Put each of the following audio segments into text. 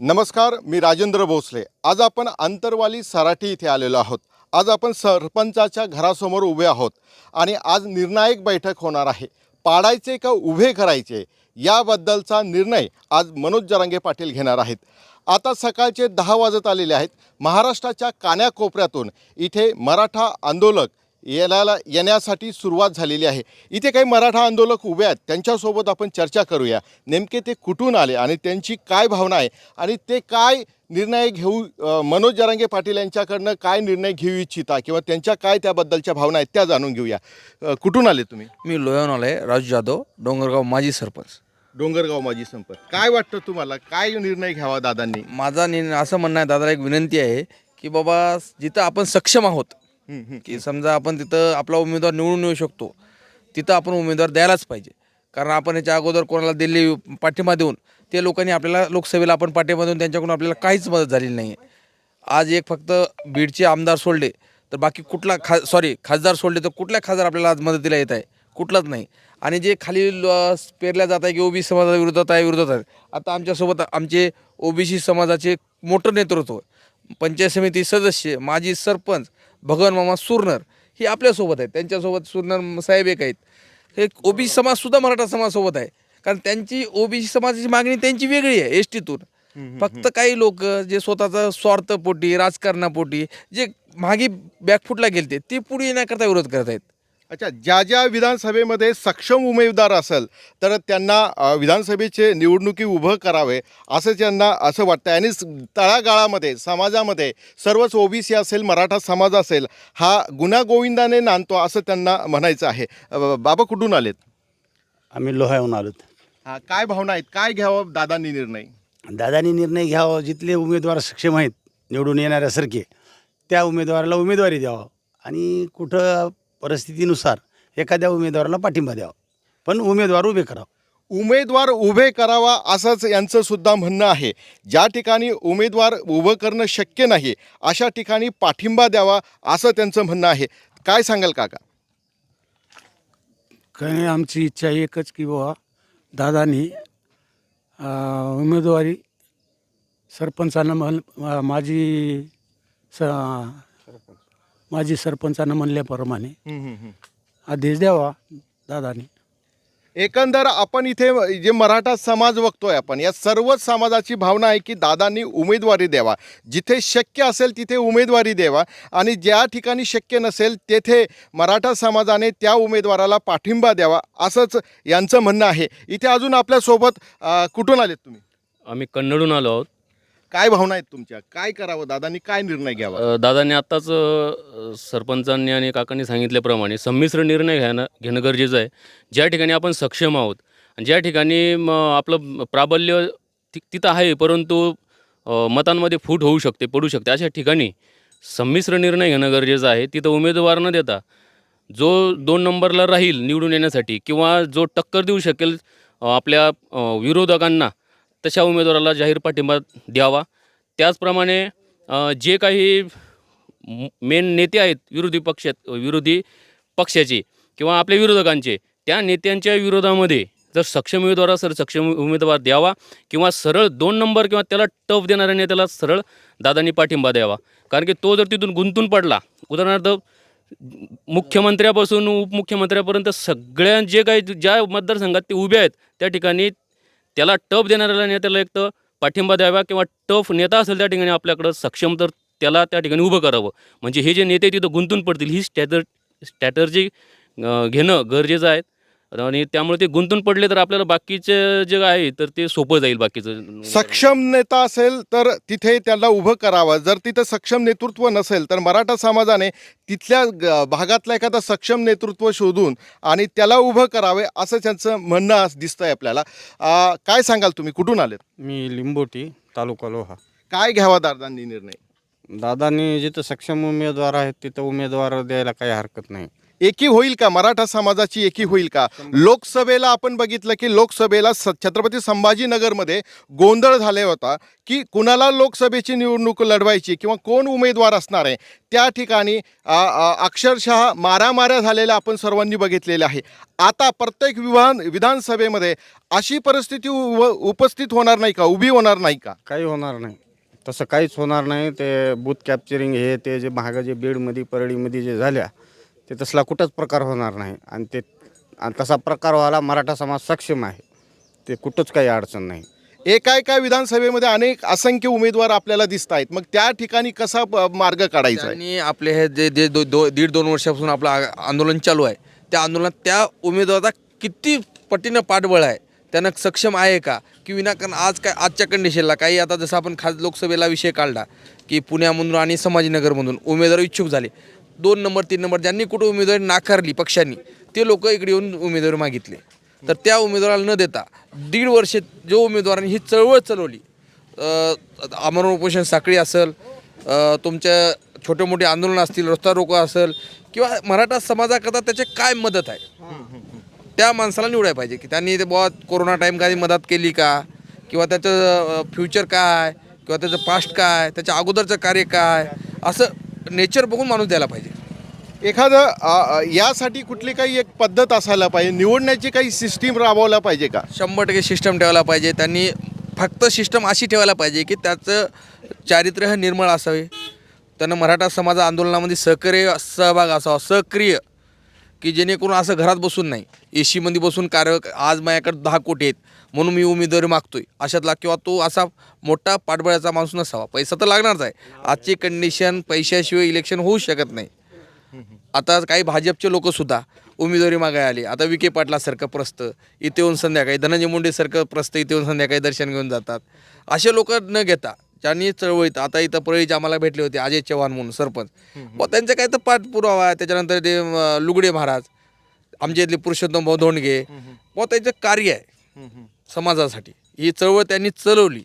नमस्कार, मी राजेंद्र भोसले। आज आपण अंतरवाली सराठी इथे आलेलो आहोत। आज आपण सरपंचाच्या घरासमोर उभे आहोत आणि आज निर्णायक बैठक होणार आहे। पाडायचे का उभे करायचे याबद्दलचा निर्णय आज मनोज जरांगे पाटील घेणार आहेत। आता सकाळचे 10 वाजत आलेले आहेत। महाराष्ट्राच्या कानाकोपऱ्यातून इथे मराठा आंदोलक येण्यासाठी सुरुवात झालेली आहे। इथे काही मराठा आंदोलक उभे आहेत, त्यांच्यासोबत आपण चर्चा करूया। नेमके ते कुठून आले आणि त्यांची काय भावना आहे आणि ते काय निर्णय घेऊ मनोज जरांगे पाटील यांच्याकडनं काय निर्णय घेऊ इच्छिता किंवा त्यांच्या काय त्याबद्दलच्या भावना आहेत त्या जाणून घेऊया। कुठून आले तुम्ही? मी लोह्याहून आलो आहे, राजू जाधव, डोंगरगाव माजी सरपंच. डोंगरगाव माजी संपर्क। काय वाटतं तुम्हाला, काय निर्णय घ्यावा दादांनी? माझा असं म्हणणं आहे, दादाला एक विनंती आहे की बाबा जिथं आपण सक्षम आहोत, की समजा आपण तिथं आपला उमेदवार निवडून येऊ शकतो, तिथं आपण उमेदवार द्यायलाच पाहिजे. कारण आपण याच्या अगोदर कोणाला दिल्ली पाठिंबा देऊन ते लोकांनी आपल्याला लोकसभेला आपण पाठिंबा देऊन त्यांच्याकडून आपल्याला काहीच मदत झालेली नाही आहे. आज एक फक्त बीडचे आमदार सोडले तर बाकी कुठला खासदार सोडले तर कुठल्या खासदार आपल्याला आज मदतीला येत आहे? कुठलाच नाही. आणि जे खाली पेरल्या जात आहे की ओबीसी समाजाविरोधात आहे. आता आमच्यासोबत आमचे ओबीसी समाजाचे मोठं नेतृत्व, पंचायत समिती सदस्य, माजी सरपंच भगवान मामा सुरनर हे आपल्यासोबत आहेत. त्यांच्यासोबत सुरनर साहेब एक आहेत. हे ओबीसी समाजसुद्धा मराठा समाजासोबत आहे. कारण त्यांची ओबीसी समाजाची मागणी त्यांची वेगळी आहे एस टीतून. फक्त काही लोक जे स्वतःचा स्वार्थपोटी, राजकारणापोटी जे मागे बॅकफुटला गेलते ते पुढे येण्याकरता विरोध करत आहेत. अच्छा, ज्या ज्या विधानसभेमध्ये सक्षम उमेदवार असेल तर त्यांना विधानसभेचे निवडणुकी उभं करावे असं त्यांना असं वाटतं. आणि तळागाळामध्ये समाजामध्ये सर्वच ओबीसी असेल, मराठा समाज असेल, हा गुण्यागोविंदाने नांदतो असं त्यांना म्हणायचं आहे। बाबा कुठून आलेत? आम्ही लोह्याहून आलो. हा, काय भावना आहेत, काय घ्यावं दादांनी निर्णय? दादानी निर्णय घ्यावा, जिथले उमेदवार सक्षम आहेत निवडून येणाऱ्यासारखे त्या उमेदवाराला उमेदवारी द्यावा आणि कुठं परिस्थितीनुसार एखाद्या उमेदवाराला पाठिंबा द्यावा, पण उमेदवार उभे करावा. उमेदवार उभे करावा असंच यांचं सुद्धा म्हणणं आहे। ज्या ठिकाणी उमेदवार उभं करणं शक्य नाही अशा ठिकाणी पाठिंबा द्यावा असं त्यांचं म्हणणं आहे। काय सांगाल काका? काही आमची इच्छा एकच की बाबा दादांनी उमेदवारी सरपंचानं माजी सरपंचानं म्हणल्याप्रमाणे आदेश द्यावा दादांनी. एकंदर आपण इथे जे मराठा समाज बघतोय आपण, या सर्वच समाजाची भावना आहे की दादांनी उमेदवारी द्यावा, जिथे शक्य असेल तिथे उमेदवारी द्यावा आणि ज्या ठिकाणी शक्य नसेल तेथे मराठा समाजाने त्या उमेदवाराला पाठिंबा द्यावा असंच यांचं म्हणणं आहे। इथे अजून आपल्यासोबत कुठून आलेत तुम्ही? आम्ही कन्नडून आलो आहोत. काय भावना आहेत तुमच्या? काय करावं, दादांनी काय निर्णय घ्यावा? दादांनी आत्ताच सरपंचांनी आणि काकांनी सांगितल्याप्रमाणे संमिश्र निर्णय घेणं गरजेचं आहे. ज्या ठिकाणी आपण सक्षम आहोत आणि ज्या ठिकाणी आपलं प्राबल्य तिथं आहे, परंतु मतांमध्ये फूट होऊ शकते, पडू शकते, अशा ठिकाणी संमिश्र निर्णय घेणं गरजेचं आहे. तिथं उमेदवार न देता जो 2 नंबरला राहील निवडून येण्यासाठी किंवा जो टक्कर देऊ शकेल आपल्या विरोधकांना, तशा उमेदवाराला जाहीर पाठिंबा द्यावा. त्याचप्रमाणे जे काही मेन नेते आहेत विरोधी पक्षाचे किंवा आपल्या विरोधकांचे, त्या नेत्यांच्या विरोधामध्ये जर सक्षम उमेदवार असेल सक्षम उमेदवार द्यावा किंवा सरळ 2 नंबर किंवा त्याला टफ देणाऱ्या नेत्याला सरळ दादांनी पाठिंबा द्यावा. कारण की तो जर तिथून गुंतून पडला, उदाहरणार्थ मुख्यमंत्र्यापासून उपमुख्यमंत्र्यापर्यंत सगळ्या जे काही ज्या मतदारसंघात ते उभे आहेत त्या ठिकाणी त्याला टफ देणाऱ्या नेत्याला एक तर पाठिंबा द्यावा किंवा टफ नेता असेल त्या ठिकाणी आपल्याकडं सक्षम, तर त्याला त्या ठिकाणी उभं करावं. म्हणजे हे जे नेते तिथं गुंतून पडतील ही स्ट्रॅटर्जी घेणं गरजेचं आहे. आणि त्यामुळे ते गुंतून पडले तर आपल्याला बाकीचे जे आहे तर ते सोपं जाईल. बाकीचं सक्षम नेता असेल तर तिथे त्याला उभं करावं, जर तिथं सक्षम नेतृत्व नसेल तर मराठा समाजाने तिथल्या भागातला एखादा सक्षम नेतृत्व शोधून आणि त्याला उभं करावे असं त्यांचं म्हणणं दिसतंय आपल्याला। काय सांगाल तुम्ही, कुठून आलेत? मी लिंबोटी, तालुका लोहा. काय घ्यावा दादांनी निर्णय? दादांनी जिथं सक्षम उमेदवार आहेत तिथं उमेदवार द्यायला काही हरकत नाही. एकी होईल का? मराठा समाजाची एकी होईल का? लोकसभेला आपण बघितलं की लोकसभेला छत्रपती संभाजीनगरमध्ये गोंधळ झाले होता की कुणाला लोकसभेची निवडणूक लढवायची किंवा कोण उमेदवार असणार आहे. त्या ठिकाणी अक्षरशः मारामाऱ्या झालेल्या आपण सर्वांनी बघितलेल्या आहे. आता प्रत्येक विधानसभेमध्ये अशी परिस्थिती उपस्थित होणार नाही का? उभी होणार नाही का? काही होणार नाही, तसं काहीच होणार नाही. ते बूथ कॅप्चरिंग हे ते जे महाग जे बीडमध्ये परळीमध्ये जे झाल्या ते तसला कुठंच प्रकार होणार नाही. आणि तसा प्रकार व्हायला मराठा समाज सक्षम आहे. ते कुठंच काही अडचण नाही. एका विधानसभेमध्ये असंख्य उमेदवार आपल्याला दिसत आहेत. मग त्या ठिकाणी कसा मार्ग काढायचा आहे? त्यांनी आपले हे जे 1.5-2 वर्षापासून आपलं आंदोलन चालू आहे, त्या आंदोलनात त्या उमेदवाराचा किती पटीनं पाठबळ आहे, त्यानं सक्षम आहे का की विनाकारण आजच्या कंडिशनला काही आता जसं आपण लोकसभेला विषय काढला की पुण्यामधून आणि संभाजीनगरमधून उमेदवार इच्छुक झाले, 2 नंबर 3 नंबर ज्यांनी कुठं उमेदवारी नाकारली पक्षांनी, ते लोक इकडे येऊन उमेदवारी मागितले. तर त्या उमेदवाराला न देता 1.5 वर्ष जो उमेदवारांनी ही चळवळ चालवली, आमरण उपोषण साखळी असेल, तुमच्या छोटे मोठे आंदोलन असतील, रस्ता रोको असेल किंवा मराठा समाजाकरता त्याची काय मदत आहे, त्या माणसाला निवडायला पाहिजे की त्यांनी ते बुवा कोरोना टाईम काही मदत केली का, किंवा त्याचं फ्युचर काय, किंवा त्याचं पास्ट काय, त्याच्या अगोदरचं कार्य काय, असं नेचर बघून माणूस द्यायला पाहिजे. एखादं यासाठी कुठली काही एक पद्धत असायला पाहिजे, निवडण्याची काही सिस्टीम राबवला पाहिजे का? 100% सिस्टम ठेवायला पाहिजे. त्यांनी फक्त सिस्टम अशी ठेवायला पाहिजे की त्याचं चारित्र्य हे निर्मळ असावे, त्यांना मराठा समाज आंदोलनामध्ये सहभाग असावा, सक्रिय, की जेणेकरून असं घरात बसून नाही, एसीमध्ये बसून आज माझ्याकडे 10 कोटी आहेत म्हणून मी उमेदवारी मागतोय अशातला, किंवा तो असा मोठा पाठबळाचा माणूस नसावा. पैसा तर लागणारच आहे. आजची कंडिशन पैशाशिवाय इलेक्शन होऊ शकत नाही. आता काही भाजपचे लोकसुद्धा उमेदवारी मागायला आले. आता विखे पाटलासारखं प्रस्त इथे येऊन संध्याकाळी, धनंजय मुंडेसारखं प्रस्त इथे येऊन संध्याकाळी दर्शन घेऊन जातात. असे लोक न घेता ज्यांनी चळवळीत, आता इथं परळीचे आम्हाला भेटले होते अजय चव्हाण म्हणून सरपंच, व त्यांचा काही तर पाठपुरावा आहे. त्याच्यानंतर ते लुगडे महाराज, आमच्या इथले पुरुषोत्तम भाऊ धोंडगे, व त्यांचं कार्य आहे समाजासाठी, ही चळवळ त्यांनी चालवली,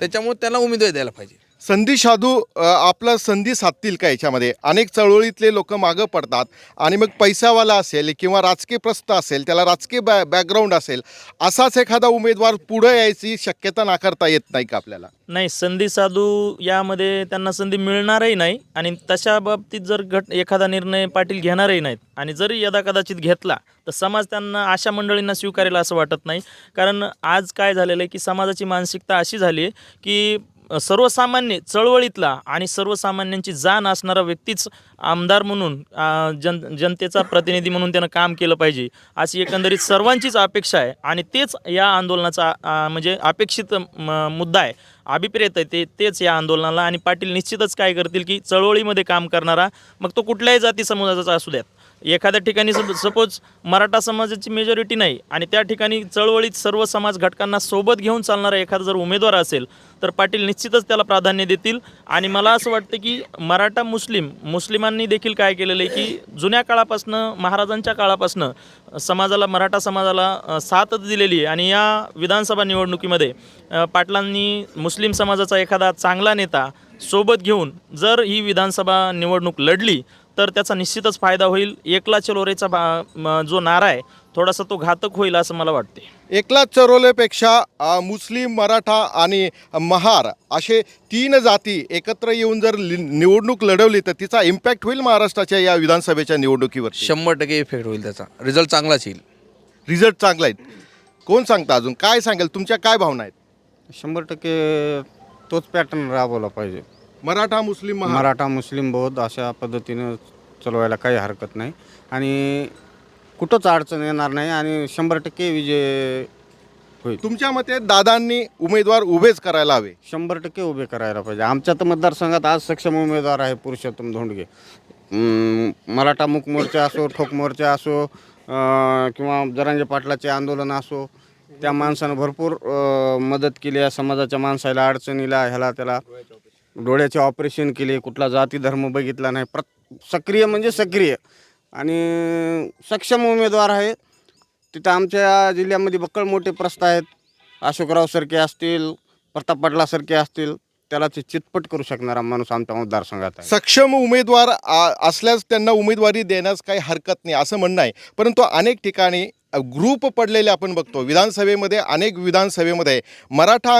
त्याच्यामुळे त्यांना उमेदवारी द्यायला पाहिजे. संधी साधू आपलं संधी साधतील का याच्यामध्ये? अनेक चळवळीतले लोक मागं पडतात आणि मग पैसावाला असेल किंवा राजकीय प्रस्थ असेल, त्याला राजकीय बॅकग्राऊंड असेल, असाच एखादा उमेदवार पुढे यायची शक्यता नाकारता येत नाही का आपल्याला? नाही, संधी साधू यामध्ये त्यांना संधी मिळणारही नाही. आणि तशा बाबतीत जर एखादा निर्णय पाटील घेणारही नाहीत, आणि जरी यदाकदाचित घेतला तर समाज त्यांना, अशा मंडळींना स्वीकारेल असं वाटत नाही. कारण आज काय झालेलं आहे की समाजाची मानसिकता अशी झाली आहे की सर्वसामान्य चळवळीतला आणि सर्वसामान्यांची जाण असणारा व्यक्तीच आमदार म्हणून, जनतेचा प्रतिनिधी म्हणून त्यानं काम केलं पाहिजे, अशी एकंदरीत सर्वांचीच अपेक्षा आहे. आणि तेच या आंदोलनाचा म्हणजे अपेक्षित मुद्दा आहे, अभिप्रेत आहे तेच या आंदोलनाला. आणि पाटील निश्चितच काय करतील की चळवळीमध्ये काम करणारा, मग तो कुठल्याही जाती समाजाचा असू द्यात, एखाद्या ठिकाणी सपोज मराठा समाजाची मेजॉरिटी नाही आणि त्या ठिकाणी चळवळीत सर्व समाज घटकांना सोबत घेऊन चालणारा एखादा जर उमेदवार असेल तर पाटील निश्चितच त्याला प्राधान्य देतील. आणि मला असं वाटतं की मराठा मुस्लिमांनी देखील काय केलेलं आहे की जुन्या काळापासनं, महाराजांच्या काळापासनं समाजाला, मराठा समाजाला साथच दिलेली आहे. आणि या विधानसभा निवडणुकीमध्ये पाटलांनी मुस्लिम समाजाचा एखादा चांगला नेता सोबत घेऊन जर ही विधानसभा निवडणूक लढली तर त्याचा निश्चितच फायदा होईल. एकला चलोरेचा जो नारा आहे थोडासा तो घातक होईल असं मला वाटते. एकला चरोलेपेक्षा मुस्लिम, मराठा आणि महार असे 3 जाती एकत्र येऊन जर निवडणूक लढवली तर तिचा इम्पॅक्ट होईल महाराष्ट्राच्या या विधानसभेच्या निवडणुकीवर? 100% इफेक्ट होईल, त्याचा रिझल्ट चांगलाच येईल. रिझल्ट चांगला आहेत. कोण सांगता? अजून काय सांगेल? तुमच्या काय भावना आहेत? 100% तोच पॅटर्न राबवला पाहिजे. मराठा, मुस्लिम, महार. मराठा, मुस्लिम, बौद्ध अशा पद्धतीनं चालवायला काही हरकत नाही. आणि कुठंच अडचण येणार नाही आणि 100% विजय होईल. तुमच्या मते दादांनी उमेदवार उभेच करायला हवे? 100% उभे करायला पाहिजे. आमच्या तर मतदारसंघात आज सक्षम उमेदवार आहे पुरुषोत्तम धोंडगे. मराठा मुक मोर्चा असो, ठोक मोर्चा असो, किंवा जरांगे पाटलाचे आंदोलन असो, त्या माणसानं भरपूर मदत केली आहे समाजाच्या माणसाला, अडचणीला, ह्याला त्याला. डोळ्याचे ऑपरेशन केले, कुठला जाती धर्म बघितला नाही, सक्रिय म्हणजे सक्रिय आणि सक्षम उमेदवार आहे. तिथं आमच्या जिल्ह्यामध्ये बक्कळ मोठे प्रस्ताव आहेत. अशोकराव सारखे असतील, प्रताप पाटलासारखे असतील, त्याला ते चितपट करू शकणारा माणूस आमच्या मतदारसंघात आहे. सक्षम उमेदवार असल्यास त्यांना उमेदवारी देण्यास काही हरकत नाही असं म्हणणं आहे. परंतु अनेक ठिकाणी ग्रुप पडलेले आपण बघतो. विधानसभेमध्ये अनेक विधानसभेमध्ये मराठा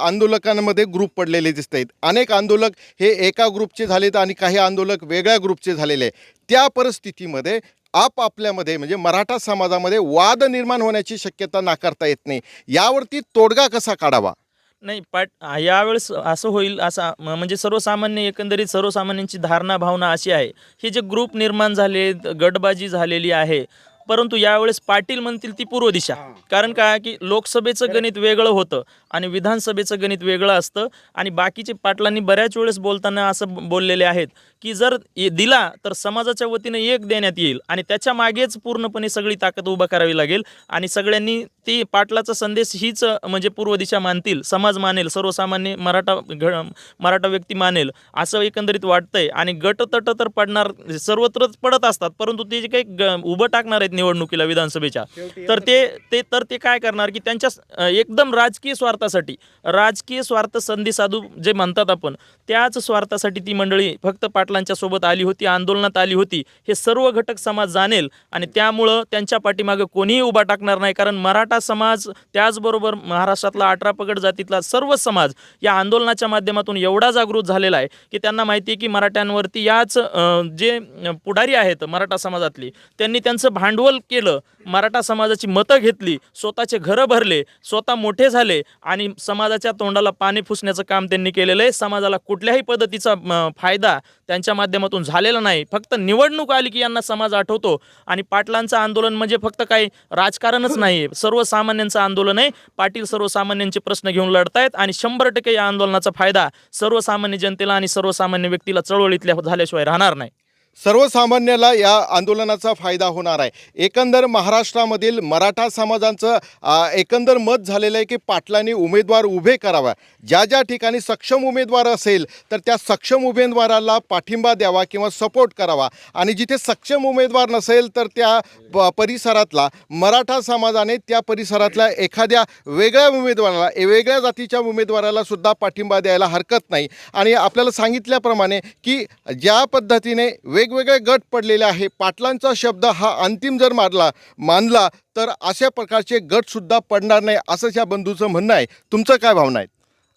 आंदोलकांमध्ये ग्रुप पडलेले दिसत आहेत. अनेक आंदोलक हे एका ग्रुपचे झालेत आणि काही आंदोलक वेगळ्या ग्रुपचे झालेले. त्या परिस्थितीमध्ये आपापल्यामध्ये म्हणजे मराठा समाजामध्ये वाद निर्माण होण्याची शक्यता नाकारता येत नाही. यावरती तोडगा कसा काढावा? नाही यावेळेस असं होईल म्हणजे सर्वसामान्य एकंदरीत सर्वसामान्यांची धारणा भावना अशी आहे, हे जे ग्रुप निर्माण झाले, गटबाजी झालेली आहे, परंतु यावेळेस पाटील म्हणतील ती पूर्व दिशा. कारण काय की लोकसभेचं गणित वेगळं होतं आणि विधानसभेचं गणित वेगळं असतं. आणि बाकीचे पाटलांनी बऱ्याच वेळेस बोलताना असं बोललेले आहेत की जर दिला तर समाजाच्या वतीने एक देण्यात येईल आणि त्याच्या मागेच पूर्णपणे सगळी ताकद उभा करावी लागेल आणि सगळ्यांनी ती पाटलाचा संदेश हीच म्हणजे पूर्व दिशा मानतील, समाज मानेल, सर्वसामान्य मराठा व्यक्ती मानेल असं एकंदरीत वाटतंय. आणि गटतट तर पडणार सर्वत्रच पडत असतात, परंतु ते जे काही उभं टाकणार आहेत निवडणुकीला विधानसभेच्या तर ते काय करणार की त्यांच्या एकदम राजकीय स्वार्थ संधी साधू जे म्हणतात आपण, त्याच स्वार्थासाठी ती मंडळी फक्त पाटलांच्या सोबत आली होती, आंदोलनात आली होती. हे सर्व घटक समाज जाणेल आणि त्यामुळं त्यांच्या पाठीमागे कोणीही उभा टाकणार नाही. कारण मराठा समाज त्याचबरोबर महाराष्ट्रातला 18 पगड जातीतला सर्व समाज या आंदोलनाच्या माध्यमातून एवढा जागृत झालेला आहे की त्यांना माहिती आहे की मराठ्यांवरती याच जे पुढारी आहेत मराठा समाजातली, त्यांनी त्यांचं भांडवल केलं, मराठा समाजाची मतं घेतली, स्वतःचे घरं भरले, स्वतः मोठे झाले आणि समाजाच्या तोंडाला पाणी फुसण्याचं काम त्यांनी केलेलं आहे. समाजाला कुठल्याही पद्धतीचा फायदा त्यांच्या माध्यमातून झालेला नाही. फक्त निवडणूक आली की यांना समाज आठवतो. आणि पाटलांचं आंदोलन म्हणजे फक्त काही राजकारणच नाही, सर्वसामान्यांचं आंदोलन आहे. पाटील सर्वसामान्यांचे प्रश्न घेऊन लढतायत आणि 100% या आंदोलनाचा फायदा सर्वसामान्य जनतेला आणि सर्वसामान्य व्यक्तीला चळवळीतल्या झाल्याशिवाय राहणार नाही. सर्वसामान्याला या आंदोलनाचा फायदा होणार आहे. एकंदर महाराष्ट्रामधील मराठा समाजाचं एकंदर मत झालेलं आहे की पाटलांनी उमेदवार उभे करावा. ज्या ज्या ठिकाणी सक्षम उमेदवार असेल तर त्या सक्षम उमेदवाराला पाठिंबा द्यावा किंवा सपोर्ट करावा आणि जिथे सक्षम उमेदवार नसेल तर त्या परिसरातला मराठा समाजाने त्या परिसरातल्या एखाद्या वेगळ्या उमेदवाराला वेगळ्या जातीच्या उमेदवाराला सुद्धा पाठिंबा द्यायला हरकत नाही. आणि आपल्याला सांगितल्याप्रमाणे की ज्या पद्धतीने वेगवेगळे गट पडलेले आहे, पाटलांचा शब्द हा अंतिम जर मानला तर अशा प्रकारचे गटसुद्धा पडणार नाही असं या बंधूचं म्हणणं आहे. तुमचं काय भावना आहे?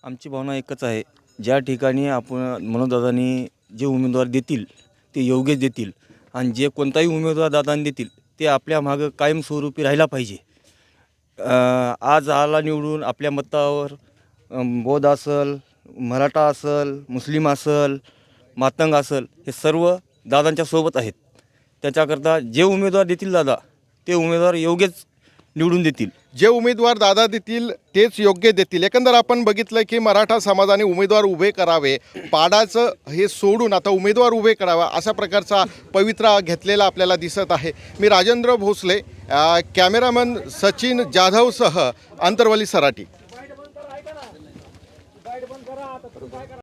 आमची भावना एकच आहे, ज्या ठिकाणी आपण मनोजदादांनी जे उमेदवार देतील ते योग्य देतील आणि जे कोणताही उमेदवार दादांनी देतील ते आपल्या मागं कायमस्वरूपी राहिला पाहिजे. आज आला निवडून आपल्या मतावर बौद्ध असल, मराठा असल, मुस्लिम असल, मातंग असल, हे सर्व दादांच्या सोबत आहेत. त्याच्याकरता जे उमेदवार देतील दादा ते उमेदवार योग्यच निवडून देतील. जे उमेदवार दादा देतील तेच योग्य देतील. एकंदर आपण बघितलं की मराठा समाजाने उमेदवार उभे करावे, पाडाचं हे सोडून आता उमेदवार उभे करावा अशा प्रकारचा पवित्रा घेतलेला आपल्याला दिसत आहे. मी राजेंद्र भोसले, कॅमेरामन सचिन जाधवसह अंतरवाली सराटी.